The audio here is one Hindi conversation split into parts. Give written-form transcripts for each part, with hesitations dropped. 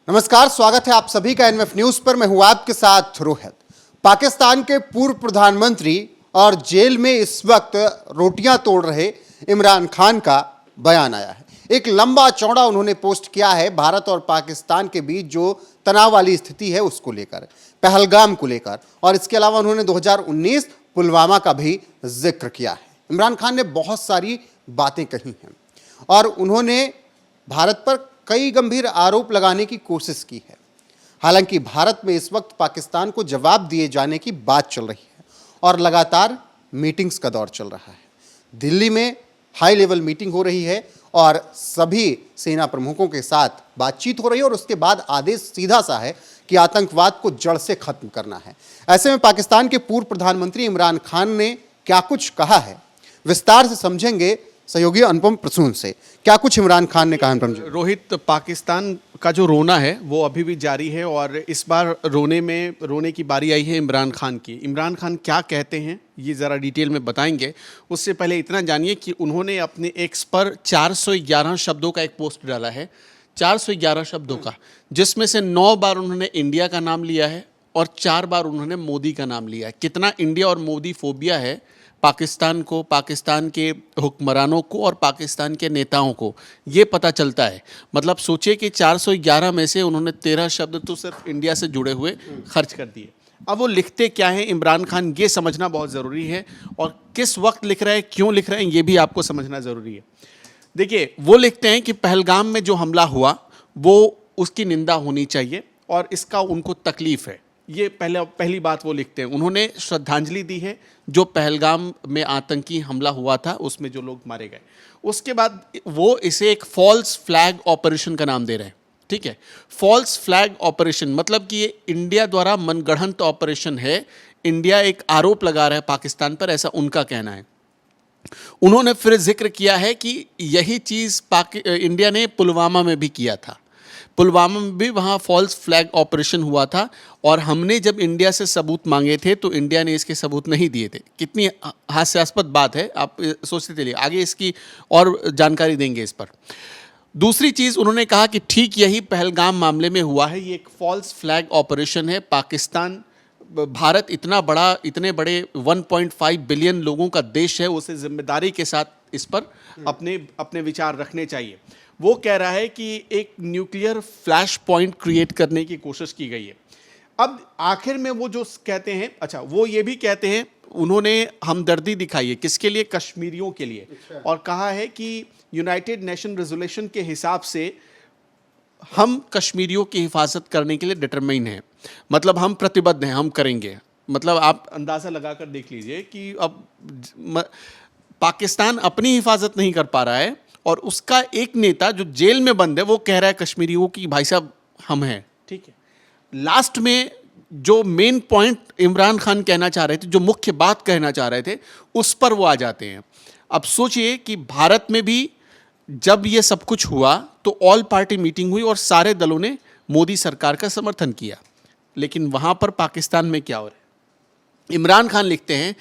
नमस्कार, स्वागत है आप सभी का एनएफ न्यूज पर। मैं हूं आपके साथ रोहित। पाकिस्तान के पूर्व प्रधानमंत्री और जेल में इस वक्त रोटियां तोड़ रहे इमरान खान का बयान आया है। एक लंबा चौड़ा उन्होंने पोस्ट किया है भारत और पाकिस्तान के बीच जो तनाव वाली स्थिति है उसको लेकर, पहलगाम को लेकर, और इसके अलावा उन्होंने 2019 पुलवामा का भी जिक्र किया है। इमरान खान ने बहुत सारी बातें कही हैं और उन्होंने भारत पर कई गंभीर आरोप लगाने की कोशिश की है। हालांकि भारत में इस वक्त पाकिस्तान को जवाब दिए जाने की बात चल रही है और लगातार मीटिंग्स का दौर चल रहा है। दिल्ली में हाई लेवल मीटिंग हो रही है और सभी सेना प्रमुखों के साथ बातचीत हो रही है और उसके बाद आदेश सीधा सा है कि आतंकवाद को जड़ से खत्म करना है। ऐसे में पाकिस्तान के पूर्व प्रधानमंत्री इमरान खान ने क्या कुछ कहा है, विस्तार से समझेंगे सहयोगी अनुपम प्रसून से। क्या कुछ इमरान खान ने कहा? अनुपम जी। रोहित, पाकिस्तान का जो रोना है वो अभी भी जारी है और इस बार रोने की बारी आई है इमरान खान की। इमरान खान क्या कहते हैं ये ज़रा डिटेल में बताएंगे। उससे पहले इतना जानिए कि उन्होंने अपने एक्स पर 411 शब्दों का एक पोस्ट डाला है, 411 शब्दों का, जिसमें से 9 बार उन्होंने इंडिया का नाम लिया है और 4 बार उन्होंने मोदी का नाम लिया है। कितना इंडिया और मोदी फोबिया है पाकिस्तान को, पाकिस्तान के हुक्मरानों को और पाकिस्तान के नेताओं को, ये पता चलता है। मतलब सोचिए कि 411 में से उन्होंने 13 शब्द तो सिर्फ इंडिया से जुड़े हुए खर्च कर दिए। अब वो लिखते क्या हैं इमरान खान, ये समझना बहुत ज़रूरी है और किस वक्त लिख रहे हैं, क्यों लिख रहे हैं, ये भी आपको समझना ज़रूरी है। देखिए, वो लिखते हैं कि पहलगाम में जो हमला हुआ वो उसकी निंदा होनी चाहिए और इसका उनको तकलीफ़ है। ये पहली बात वो लिखते हैं। उन्होंने श्रद्धांजलि दी है जो पहलगाम में आतंकी हमला हुआ था उसमें जो लोग मारे गए। उसके बाद वो इसे एक फॉल्स फ्लैग ऑपरेशन का नाम दे रहे हैं। ठीक है, फॉल्स फ्लैग ऑपरेशन मतलब कि ये इंडिया द्वारा मनगढ़ंत ऑपरेशन है। इंडिया एक आरोप लगा रहा है पाकिस्तान पर, ऐसा उनका कहना है। उन्होंने फिर जिक्र किया है कि यही चीज़ इंडिया ने पुलवामा में भी किया था। पुलवामा में भी वहाँ फॉल्स फ्लैग ऑपरेशन हुआ था और हमने जब इंडिया से सबूत मांगे थे तो इंडिया ने इसके सबूत नहीं दिए थे। कितनी हास्यास्पद बात है, आप सोचते चलिए। आगे इसकी और जानकारी देंगे इस पर। दूसरी चीज़ उन्होंने कहा कि ठीक यही पहलगाम मामले में हुआ है, ये एक फॉल्स फ्लैग ऑपरेशन है। पाकिस्तान, भारत इतना बड़ा, इतने बड़े 1.5 बिलियन लोगों का देश है, उसे जिम्मेदारी के साथ इस पर अपने विचार रखने चाहिए। वो कह रहा है कि एक न्यूक्लियर फ्लैश पॉइंट क्रिएट करने की कोशिश की गई है। अब आखिर में वो जो कहते हैं, अच्छा वो ये भी कहते हैं, उन्होंने हमदर्दी दिखाई है किसके लिए? कश्मीरियों के लिए। और कहा है कि यूनाइटेड नेशन रेजोल्यूशन के हिसाब से हम कश्मीरियों की हिफाजत करने के लिए डिटरमाइन हैं, मतलब हम प्रतिबद्ध हैं, हम करेंगे। मतलब आप अंदाज़ा लगाकर देख लीजिए कि अब पाकिस्तान अपनी हिफाजत नहीं कर पा रहा है और उसका एक नेता जो जेल में बंद है वो कह रहा है कश्मीरियों की भाई साहब हम हैं। ठीक है, लास्ट में जो मेन पॉइंट इमरान खान कहना चाह रहे थे, जो मुख्य बात कहना चाह रहे थे, उस पर वो आ जाते हैं। अब सोचिए कि भारत में भी जब ये सब कुछ हुआ तो ऑल पार्टी मीटिंग हुई और सारे दलों ने मोदी सरकार का समर्थन किया, लेकिन वहाँ पर पाकिस्तान में क्या हो रहा है? इमरान खान लिखते हैं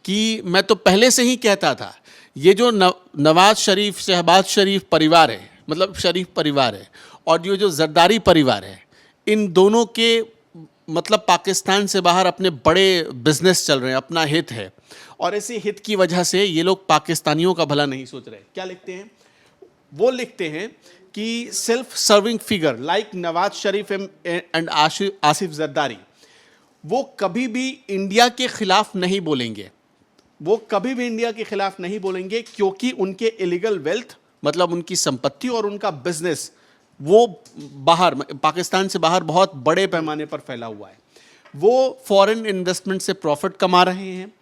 कि मैं तो पहले से ही कहता था ये जो नवाज शरीफ, शहबाज शरीफ परिवार है, मतलब शरीफ परिवार है, और ये जो जरदारी परिवार है, इन दोनों के मतलब पाकिस्तान से बाहर अपने बड़े बिजनेस चल रहे हैं, अपना हित है और इसी हित की वजह से ये लोग पाकिस्तानियों का भला नहीं सोच रहे। क्या लिखते हैं? वो लिखते हैं कि self serving figure like Nawaz Sharif and Asif Zardari, वो कभी भी इंडिया के खिलाफ नहीं बोलेंगे। वो कभी भी इंडिया के खिलाफ नहीं बोलेंगे क्योंकि उनके इलीगल वेल्थ, मतलब उनकी संपत्ति और उनका बिजनेस, वो बाहर, पाकिस्तान से बाहर बहुत बड़े पैमाने पर फैला हुआ है। वो फॉरेन इन्वेस्टमेंट से प्रॉफिट कमा रहे हैं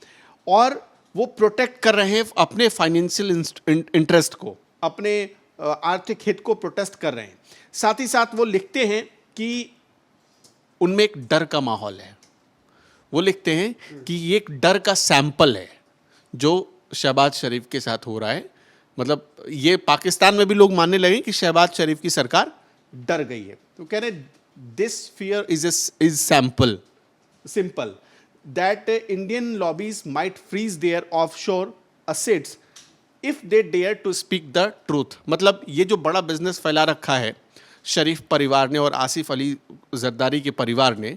और वो प्रोटेक्ट कर रहे हैं अपने फाइनेंशियल इंटरेस्ट को, अपने आर्थिक हित को प्रोटेस्ट कर रहे हैं। साथ ही साथ वो लिखते हैं कि उनमें एक डर का माहौल है। वो लिखते हैं कि ये एक डर का सैंपल है जो शहबाज शरीफ के साथ हो रहा है। मतलब ये पाकिस्तान में भी लोग मानने लगे कि शहबाज शरीफ की सरकार डर गई है। तो कह रहे this fear is simple that Indian lobbies might freeze their offshore assets if they dare to speak the truth. मतलब ये जो बड़ा बिजनेस फैला रखा है शरीफ परिवार ने और आसिफ अली जरदारी के परिवार ने,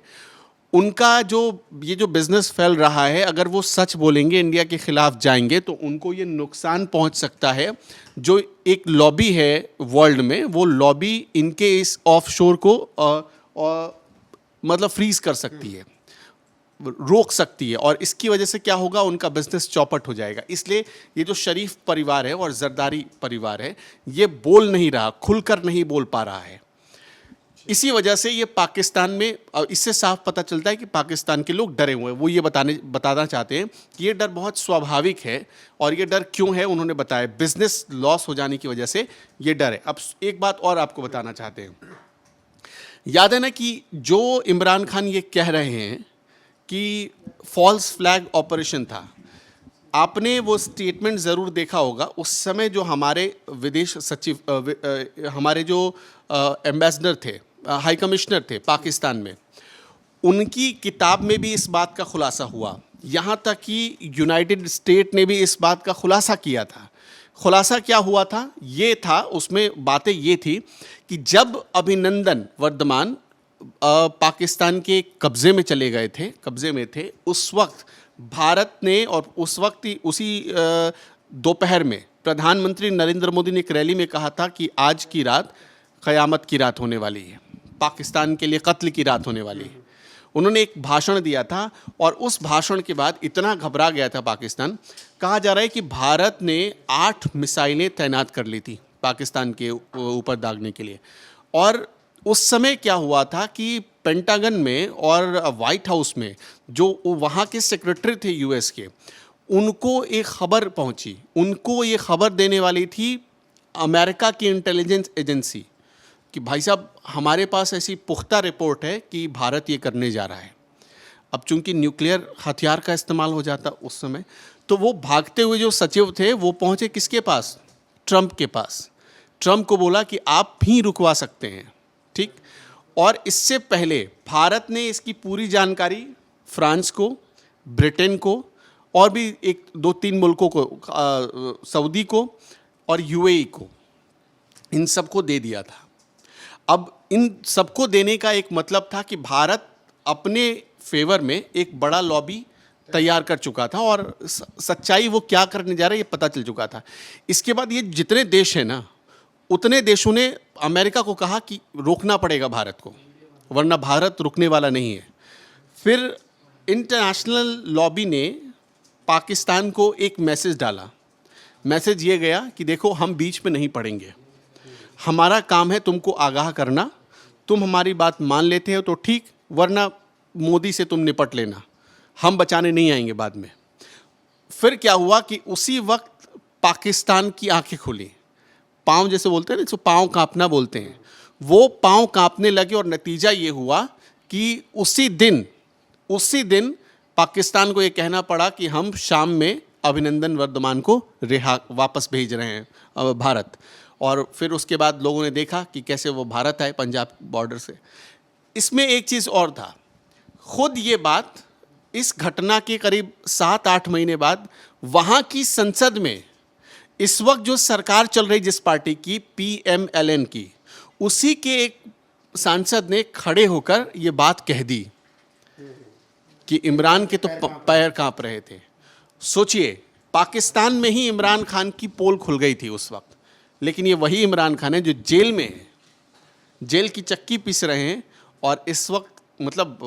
उनका ये जो बिजनेस फैल रहा है, अगर वो सच बोलेंगे, इंडिया के खिलाफ जाएंगे, तो उनको ये नुकसान पहुंच सकता है। जो एक लॉबी है वर्ल्ड में, वो लॉबी इनके इस ऑफशोर को मतलब फ्रीज कर सकती है, रोक सकती है, और इसकी वजह से क्या होगा, उनका बिजनेस चौपट हो जाएगा। इसलिए ये जो शरीफ परिवार है और जरदारी परिवार है, ये बोल नहीं रहा, खुलकर नहीं बोल पा रहा है। इसी वजह से ये पाकिस्तान में, इससे साफ पता चलता है कि पाकिस्तान के लोग डरे हुए हैं। वो ये बताना चाहते हैं कि ये डर बहुत स्वाभाविक है, और ये डर क्यों है उन्होंने बताया, बिजनेस लॉस हो जाने की वजह से ये डर है। अब एक बात और आपको बताना चाहते हैं, याद है ना कि जो इमरान खान ये कह रहे हैं कि फॉल्स फ्लैग ऑपरेशन था, आपने वो स्टेटमेंट ज़रूर देखा होगा। उस समय जो हमारे विदेश सचिव, हमारे जो एम्बेसडर थे, हाई कमिश्नर थे पाकिस्तान में, उनकी किताब में भी इस बात का खुलासा हुआ। यहाँ तक कि यूनाइटेड स्टेट ने भी इस बात का खुलासा किया था। खुलासा क्या हुआ था, ये था, उसमें बातें ये थी कि जब अभिनंदन वर्धमान पाकिस्तान के कब्ज़े में चले गए थे, कब्ज़े में थे, उस वक्त भारत ने, और उस वक्त ही उसी दोपहर में प्रधानमंत्री नरेंद्र मोदी ने एक रैली में कहा था कि आज की रात क़यामत की रात होने वाली है, पाकिस्तान के लिए कत्ल की रात होने वाली है। उन्होंने एक भाषण दिया था, और उस भाषण के बाद इतना घबरा गया था पाकिस्तान, कहा जा रहा है कि भारत ने 8 मिसाइलें तैनात कर ली थी पाकिस्तान के ऊपर दागने के लिए। और उस समय क्या हुआ था कि पेंटागन में और वाइट हाउस में जो वहाँ के सेक्रेटरी थे यूएस के, उनको एक खबर पहुँची, उनको ये खबर देने वाली थी अमेरिका की इंटेलिजेंस एजेंसी कि भाई साहब, हमारे पास ऐसी पुख्ता रिपोर्ट है कि भारत ये करने जा रहा है। अब चूंकि न्यूक्लियर हथियार का इस्तेमाल हो जाता उस समय, तो वो भागते हुए जो सचिव थे वो पहुँचे किसके पास, ट्रंप के पास। ट्रंप को बोला कि आप भी रुकवा सकते हैं, ठीक। और इससे पहले भारत ने इसकी पूरी जानकारी फ्रांस को, ब्रिटेन को, और भी 1-2-3 मुल्कों को, सऊदी को और यूएई को, इन सबको दे दिया था। अब इन सबको देने का एक मतलब था कि भारत अपने फेवर में एक बड़ा लॉबी तैयार कर चुका था, और सच्चाई वो क्या करने जा रहा है ये पता चल चुका था। इसके बाद ये जितने देश हैं ना, उतने देशों ने अमेरिका को कहा कि रोकना पड़ेगा भारत को, वरना भारत रुकने वाला नहीं है। फिर इंटरनेशनल लॉबी ने पाकिस्तान को एक मैसेज डाला। मैसेज ये गया कि देखो, हम बीच में नहीं पड़ेंगे, हमारा काम है तुमको आगाह करना, तुम हमारी बात मान लेते हो तो ठीक, वरना मोदी से तुम निपट लेना, हम बचाने नहीं आएंगे बाद में। फिर क्या हुआ कि उसी वक्त पाकिस्तान की आंखें खुली, पाँव जैसे बोलते हैं ना, इसको पाँव कांपना बोलते हैं, वो पाँव कांपने लगे, और नतीजा ये हुआ कि उसी दिन पाकिस्तान को ये कहना पड़ा कि हम शाम में अभिनंदन वर्धमान को वापस भेज रहे हैं भारत। और फिर उसके बाद लोगों ने देखा कि कैसे वो भारत आए पंजाब बॉर्डर से। इसमें एक चीज़ और था, खुद ये बात इस घटना के करीब 7-8 महीने बाद वहाँ की संसद में, इस वक्त जो सरकार चल रही जिस पार्टी की, PMLN की, उसी के एक सांसद ने खड़े होकर ये बात कह दी कि इमरान के तो पैर कांप रहे थे। सोचिए, पाकिस्तान में ही इमरान खान की पोल खुल गई थी उस वक्त, लेकिन ये वही इमरान खान है जो जेल में है, जेल की चक्की पीस रहे हैं, और इस वक्त मतलब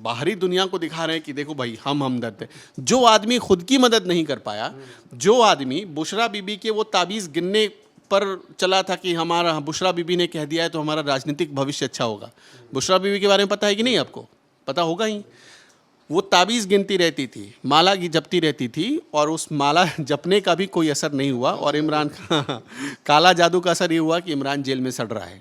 बाहरी दुनिया को दिखा रहे हैं कि देखो भाई, हम हमदर्द हैं। जो आदमी खुद की मदद नहीं कर पाया, जो आदमी बुशरा बीबी के वो ताबीज़ गिनने पर चला था कि हमारा बुशरा बीबी ने कह दिया है तो हमारा राजनीतिक भविष्य अच्छा होगा। बुशरा बीबी के बारे में पता है कि नहीं आपको? पता होगा ही। वो ताबीज़ गिनती रहती थी, माला जपती रहती थी, और उस माला जपने का भी कोई असर नहीं हुआ, और इमरान काला जादू का असर ये हुआ कि इमरान जेल में सड़ रहा है।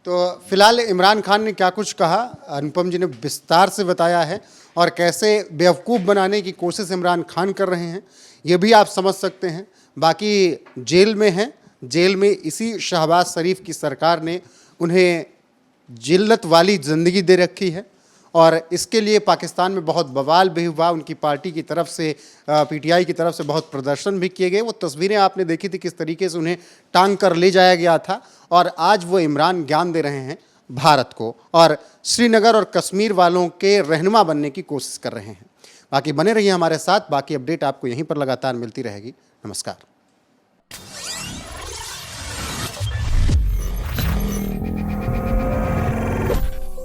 तो फिलहाल इमरान खान ने क्या कुछ कहा, अनुपम जी ने विस्तार से बताया है, और कैसे बेवकूफ़ बनाने की कोशिश इमरान खान कर रहे हैं ये भी आप समझ सकते हैं। बाकी जेल में हैं, जेल में इसी शहबाज शरीफ की सरकार ने उन्हें जिल्लत वाली ज़िंदगी दे रखी है, और इसके लिए पाकिस्तान में बहुत बवाल भी हुआ। उनकी पार्टी की तरफ से, पीटीआई की तरफ से बहुत प्रदर्शन भी किए गए। वो तस्वीरें आपने देखी थी किस तरीके से उन्हें टांग कर ले जाया गया था। और आज वो इमरान ज्ञान दे रहे हैं भारत को और श्रीनगर और कश्मीर वालों के रहनुमा बनने की कोशिश कर रहे हैं। बाकी बने रहिए हमारे साथ, बाकी अपडेट आपको यहीं पर लगातार मिलती रहेगी। नमस्कार।